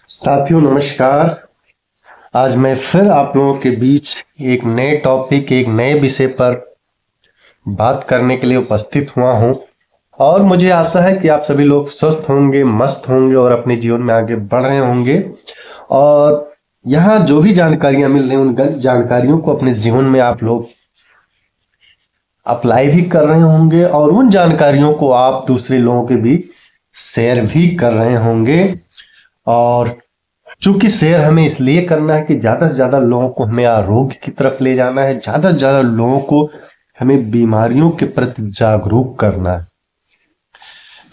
साथियों नमस्कार। आज मैं फिर आप लोगों के बीच एक नए टॉपिक एक नए विषय पर बात करने के लिए उपस्थित हुआ हूं और मुझे आशा है कि आप सभी लोग स्वस्थ होंगे, मस्त होंगे और अपने जीवन में आगे बढ़ रहे होंगे। और यहाँ जो भी जानकारियां मिल रही हैं उन जानकारियों को अपने जीवन में आप लोग अप्लाई भी कर रहे होंगे और उन जानकारियों को आप दूसरे लोगों के बीच शेयर भी कर रहे होंगे। और चूंकि शेयर हमें इसलिए करना है कि ज्यादा से ज्यादा लोगों को हमें आरोग्य की तरफ ले जाना है, ज्यादा से ज्यादा लोगों को हमें बीमारियों के प्रति जागरूक करना है।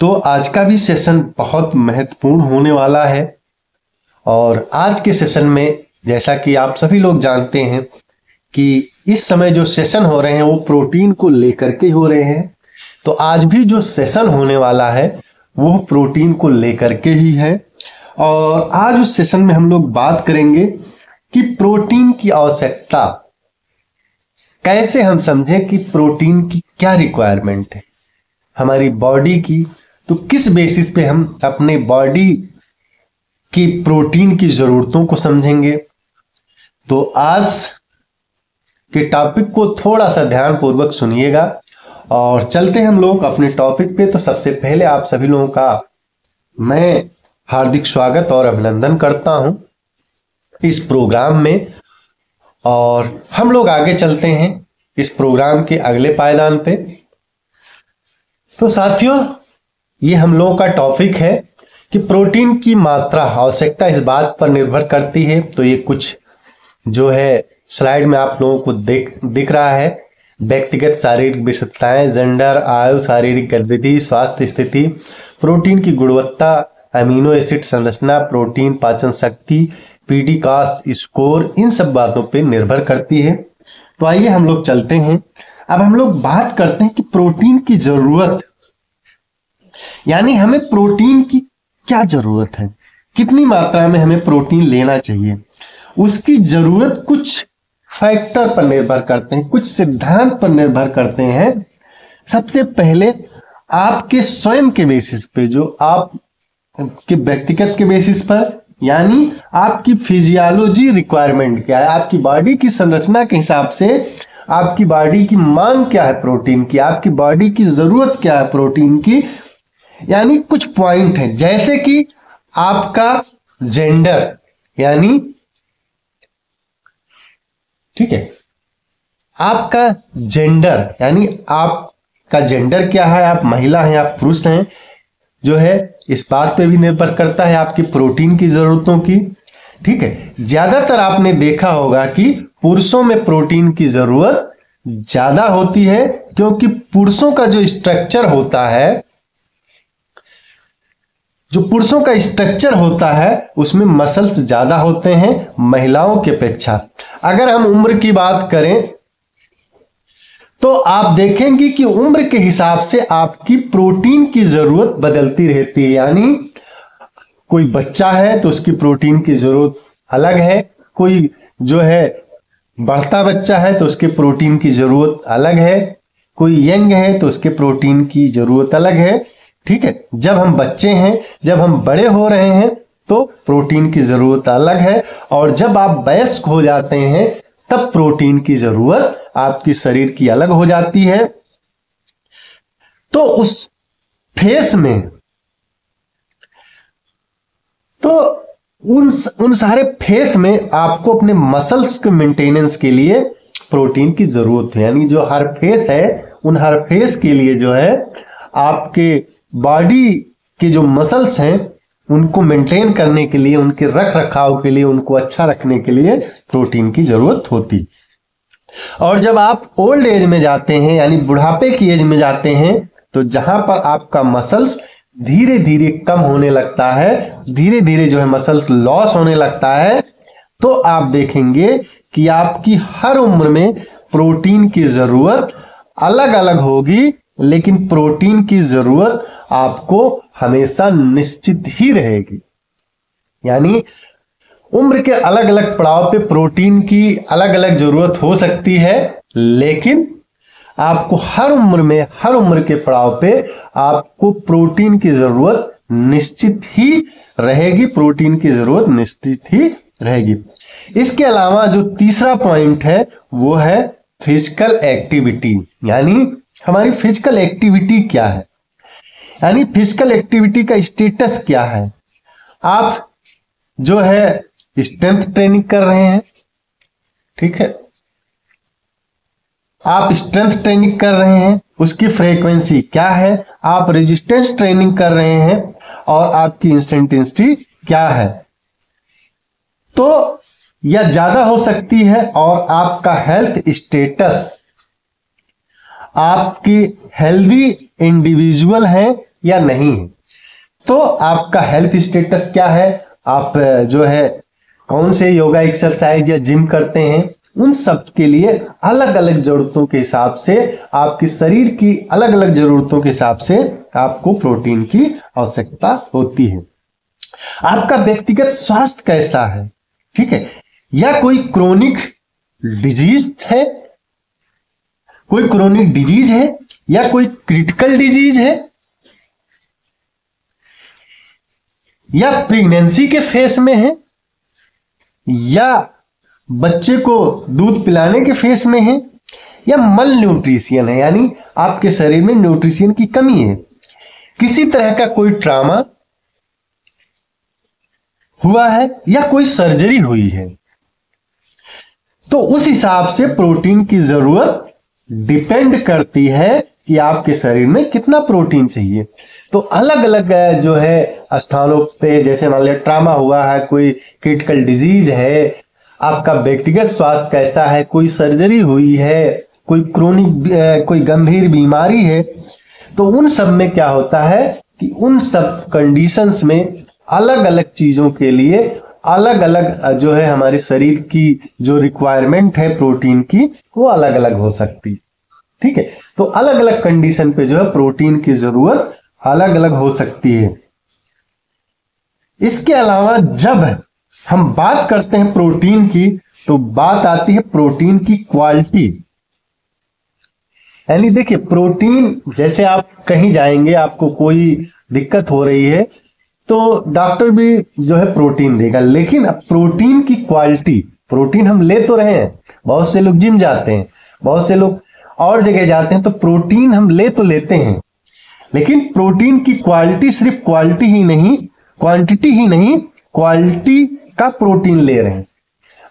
तो आज का भी सेशन बहुत महत्वपूर्ण होने वाला है और आज के सेशन में जैसा कि आप सभी लोग जानते हैं कि इस समय जो सेशन हो रहे हैं वो प्रोटीन को लेकर के हो रहे हैं। तो आज भी जो सेशन होने वाला है वो प्रोटीन को लेकर के ही है और आज उस सेशन में हम लोग बात करेंगे कि प्रोटीन की आवश्यकता कैसे हम समझें कि प्रोटीन की क्या रिक्वायरमेंट है हमारी बॉडी की। तो किस बेसिस पे हम अपने बॉडी की प्रोटीन की जरूरतों को समझेंगे। तो आज के टॉपिक को थोड़ा सा ध्यानपूर्वक सुनिएगा और चलते हैं हम लोग अपने टॉपिक पे। तो सबसे पहले आप सभी लोगों का मैं हार्दिक स्वागत और अभिनंदन करता हूं इस प्रोग्राम में और हम लोग आगे चलते हैं इस प्रोग्राम के अगले पायदान पे। तो साथियों ये हम लोगों का टॉपिक है कि प्रोटीन की मात्रा आवश्यकता इस बात पर निर्भर करती है। तो ये कुछ जो है स्लाइड में आप लोगों को दिख रहा है। व्यक्तिगत शारीरिक विशेषताएं, जेंडर, आयु, शारीरिक गतिविधि, स्वास्थ्य स्थिति, प्रोटीन की गुणवत्ता, अमीनो एसिड संरचना, प्रोटीन पाचन शक्ति, पीडीकास स्कोर, इन सब बातों पे निर्भर करती है। तो आइए हम लोग चलते हैं। अब हम लोग बात करते हैं कि प्रोटीन की जरूरत यानी हमें प्रोटीन की क्या जरूरत है, कितनी मात्रा में हमें प्रोटीन लेना चाहिए। उसकी जरूरत कुछ फैक्टर पर निर्भर करते हैं, कुछ सिद्धांत पर निर्भर करते हैं। सबसे पहले आपके स्वयं के बेसिस पे, जो आप के व्यक्तिगत के बेसिस पर, यानी आपकी फिजियोलॉजी रिक्वायरमेंट क्या है, आपकी बॉडी की संरचना के हिसाब से आपकी बॉडी की मांग क्या है प्रोटीन की, आपकी बॉडी की जरूरत क्या है प्रोटीन की। यानी कुछ पॉइंट है जैसे कि आपका जेंडर, यानी ठीक है, आपका जेंडर यानी आपका जेंडर क्या है, आप महिला हैं, आप पुरुष हैं, जो है इस बात पे भी निर्भर करता है आपकी प्रोटीन की जरूरतों की। ठीक है, ज्यादातर आपने देखा होगा कि पुरुषों में प्रोटीन की जरूरत ज्यादा होती है क्योंकि पुरुषों का जो स्ट्रक्चर होता है, उसमें मसल्स ज्यादा होते हैं महिलाओं की अपेक्षा। अगर हम उम्र की बात करें तो आप देखेंगे कि उम्र के हिसाब से आपकी प्रोटीन की जरूरत बदलती रहती है। यानी कोई बच्चा है तो उसकी प्रोटीन की जरूरत अलग है, कोई जो है बढ़ता बच्चा है तो उसके प्रोटीन की जरूरत अलग है, कोई यंग है तो उसके प्रोटीन की जरूरत अलग है। ठीक है, जब हम बच्चे हैं, जब हम बड़े हो रहे हैं तो प्रोटीन की जरूरत अलग है और जब आप वयस्क हो जाते हैं तब प्रोटीन की जरूरत आपकी शरीर की अलग हो जाती है। तो उस फेस में तो उन सारे फेस में आपको अपने मसल्स के मेंटेनेंस के लिए प्रोटीन की जरूरत है। यानी जो हर फेस है उन हर फेस के लिए जो है आपके बॉडी के जो मसल्स हैं उनको मेंटेन करने के लिए, उनके रख रखाव के लिए, उनको अच्छा रखने के लिए प्रोटीन की जरूरत होती। और जब आप ओल्ड एज में जाते हैं यानी बुढ़ापे की एज में जाते हैं तो जहां पर आपका मसल्स धीरे धीरे कम होने लगता है, धीरे धीरे जो है मसल्स लॉस होने लगता है, तो आप देखेंगे कि आपकी हर उम्र में प्रोटीन की जरूरत अलग अलग होगी, लेकिन प्रोटीन की जरूरत आपको हमेशा निश्चित ही रहेगी। यानी उम्र के अलग अलग पड़ाव पे प्रोटीन की अलग अलग जरूरत हो सकती है, लेकिन आपको हर उम्र में, हर उम्र के पड़ाव पे आपको प्रोटीन की जरूरत निश्चित ही रहेगी, प्रोटीन की जरूरत निश्चित ही रहेगी। इसके अलावा जो तीसरा पॉइंट है वो है फिजिकल एक्टिविटी, यानी हमारी फिजिकल एक्टिविटी क्या है, यानी फिजिकल एक्टिविटी का स्टेटस क्या है। आप जो है स्ट्रेंथ ट्रेनिंग कर रहे हैं, ठीक है, आप स्ट्रेंथ ट्रेनिंग कर रहे हैं, उसकी फ्रीक्वेंसी क्या है, आप रेजिस्टेंस ट्रेनिंग कर रहे हैं और आपकी इंटेंसिटी क्या है। तो यह ज्यादा हो सकती है और आपका हेल्थ स्टेटस, आपकी हेल्दी इंडिविजुअल है या नहीं है। तो आपका हेल्थ स्टेटस क्या है, आप जो है कौन से योगा एक्सरसाइज या जिम करते हैं, उन सब के लिए अलग अलग जरूरतों के हिसाब से, आपके शरीर की अलग अलग जरूरतों के हिसाब से आपको प्रोटीन की आवश्यकता होती है। आपका व्यक्तिगत स्वास्थ्य कैसा है, ठीक है, या कोई क्रोनिक डिजीज है, कोई क्रोनिक डिजीज है या कोई क्रिटिकल डिजीज है, या प्रेगनेंसी के फेस में है, या बच्चे को दूध पिलाने के फेस में है, या मल न्यूट्रिशन है, यानी आपके शरीर में न्यूट्रिशन की कमी है, किसी तरह का कोई ट्रॉमा हुआ है या कोई सर्जरी हुई है। तो उस हिसाब से प्रोटीन की जरूरत डिपेंड करती है कि आपके शरीर में कितना प्रोटीन चाहिए। तो अलग अलग जो है स्थानों पे, जैसे मान लिया ट्रॉमा हुआ है, कोई क्रिटिकल डिजीज है, आपका व्यक्तिगत स्वास्थ्य कैसा है, कोई सर्जरी हुई है, कोई क्रोनिक कोई गंभीर बीमारी है, तो उन सब में क्या होता है कि उन सब कंडीशंस में अलग अलग चीजों के लिए अलग अलग जो है हमारे शरीर की जो रिक्वायरमेंट है प्रोटीन की, वो अलग अलग हो सकती, ठीक है। तो अलग अलग कंडीशन पे जो है प्रोटीन की जरूरत अलग अलग हो सकती है। इसके अलावा जब हम बात करते हैं प्रोटीन की, तो बात आती है प्रोटीन की क्वालिटी। यानी देखिए, प्रोटीन जैसे आप कहीं जाएंगे, आपको कोई दिक्कत हो रही है तो डॉक्टर भी जो है प्रोटीन देगा, लेकिन अब प्रोटीन की क्वालिटी, प्रोटीन हम ले तो रहे हैं, बहुत से लोग जिम जाते हैं, बहुत से लोग और जगह जाते हैं, तो प्रोटीन हम ले तो लेते हैं, लेकिन प्रोटीन की क्वालिटी सिर्फ क्वालिटी ही नहीं, क्वांटिटी ही नहीं, क्वालिटी का प्रोटीन ले रहे हैं।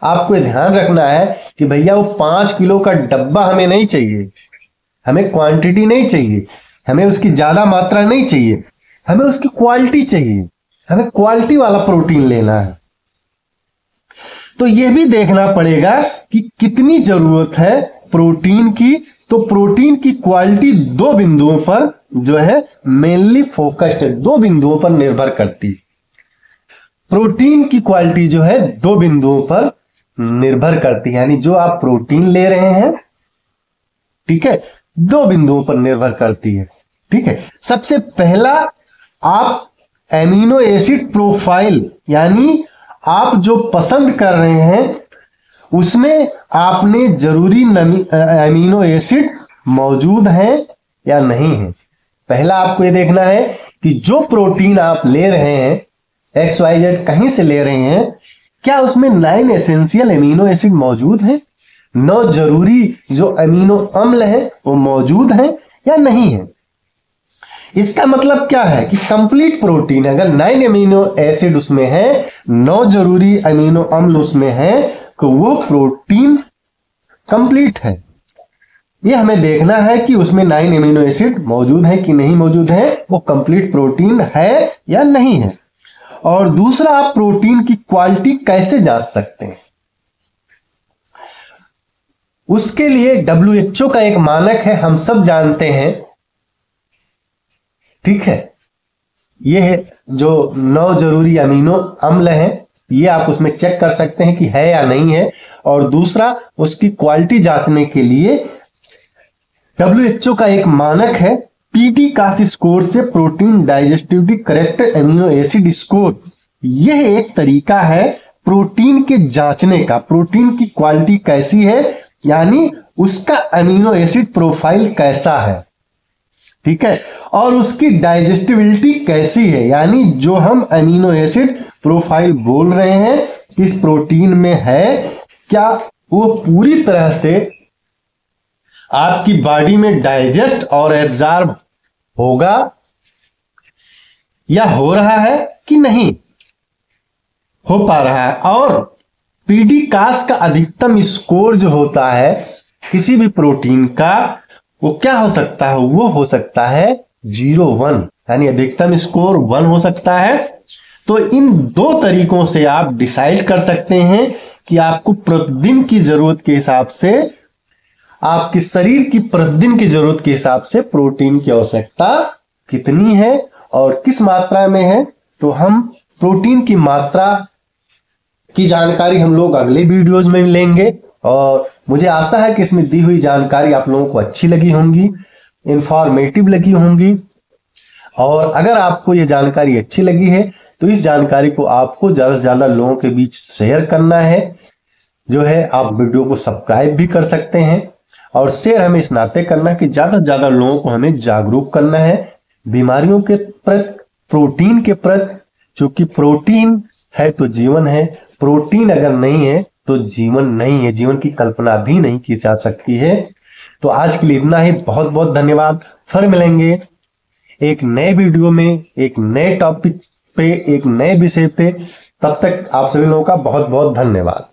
आपको ध्यान रखना है कि भैया वो 5 किलो का डब्बा हमें नहीं चाहिए, हमें क्वांटिटी नहीं चाहिए, हमें उसकी ज्यादा मात्रा नहीं चाहिए, हमें उसकी क्वालिटी चाहिए, हमें क्वालिटी वाला प्रोटीन लेना है। तो यह भी देखना पड़ेगा कि कितनी जरूरत है प्रोटीन की। तो प्रोटीन की क्वालिटी 2 बिंदुओं पर जो है मेनली फोकस्ड है, 2 बिंदुओं पर निर्भर करती है। प्रोटीन की क्वालिटी जो है 2 बिंदुओं पर निर्भर करती है, यानी जो आप प्रोटीन ले रहे हैं, ठीक है, 2 बिंदुओं पर निर्भर करती है, ठीक है। सबसे पहला, आप एमिनो एसिड प्रोफाइल, यानी आप जो पसंद कर रहे हैं उसमें आपने जरूरी एमिनो एसिड मौजूद हैं या नहीं है। पहला आपको ये देखना है कि जो प्रोटीन आप ले रहे हैं, XYZ कहीं से ले रहे हैं, क्या उसमें 9 एसेंशियल एमिनो एसिड मौजूद हैं, 9 जरूरी जो अमीनो अम्ल है वो मौजूद हैं या नहीं है। इसका मतलब क्या है कि कंप्लीट प्रोटीन, अगर 9 अमीनो एसिड उसमें है, 9 जरूरी अमीनो अम्ल उसमें है, तो वो प्रोटीन कंप्लीट है। ये हमें देखना है कि उसमें 9 अमीनो एसिड मौजूद है कि नहीं मौजूद है, वो कंप्लीट प्रोटीन है या नहीं है। और दूसरा, आप प्रोटीन की क्वालिटी कैसे जांच सकते हैं, उसके लिए WHO का एक मानक है, हम सब जानते हैं, ठीक है। ये है जो 9 जरूरी अमीनो अम्ल हैं, ये आप उसमें चेक कर सकते हैं कि है या नहीं है। और दूसरा, उसकी क्वालिटी जांचने के लिए WHO का एक मानक है पीटी कास स्कोर से protein digestibility corrected amino acid score. यह एक तरीका है प्रोटीन के जांचने का, प्रोटीन की क्वालिटी कैसी है, यानी उसका एमिनो एसिड प्रोफाइल कैसा है, ठीक है, और उसकी डाइजेस्टिबिलिटी कैसी है, यानी जो हम अमीनो एसिड प्रोफाइल बोल रहे हैं इस प्रोटीन में है, क्या वो पूरी तरह से आपकी बॉडी में डाइजेस्ट और एब्जॉर्ब होगा या हो रहा है कि नहीं हो पा रहा है। और पीडीकास का अधिकतम स्कोर जो होता है किसी भी प्रोटीन का, वो क्या हो सकता है, वो हो सकता है 0-1, यानी अधिकतम स्कोर 1 हो सकता है। तो इन दो तरीकों से आप डिसाइड कर सकते हैं कि आपको प्रतिदिन की जरूरत के हिसाब से, आपके शरीर की प्रतिदिन की जरूरत के हिसाब से प्रोटीन की आवश्यकता कितनी है और किस मात्रा में है। तो हम प्रोटीन की मात्रा की जानकारी हम लोग अगले वीडियोज में लेंगे, और मुझे आशा है कि इसमें दी हुई जानकारी आप लोगों को अच्छी लगी होंगी, इंफॉर्मेटिव लगी होंगी। और अगर आपको ये जानकारी अच्छी लगी है तो इस जानकारी को आपको ज्यादा से ज्यादा लोगों के बीच शेयर करना है। जो है आप वीडियो को सब्सक्राइब भी कर सकते हैं, और शेयर हमें इस नाते करना है कि ज्यादा से ज्यादा लोगों को हमें जागरूक करना है बीमारियों के प्रति, प्रोटीन के प्रति। क्योंकि प्रोटीन है तो जीवन है, प्रोटीन अगर नहीं है तो जीवन नहीं है, जीवन की कल्पना भी नहीं की जा सकती है। तो आज के लिए इतना ही, बहुत बहुत धन्यवाद। फिर मिलेंगे एक नए वीडियो में, एक नए टॉपिक पे, एक नए विषय पे। तब तक आप सभी लोगों का बहुत बहुत धन्यवाद।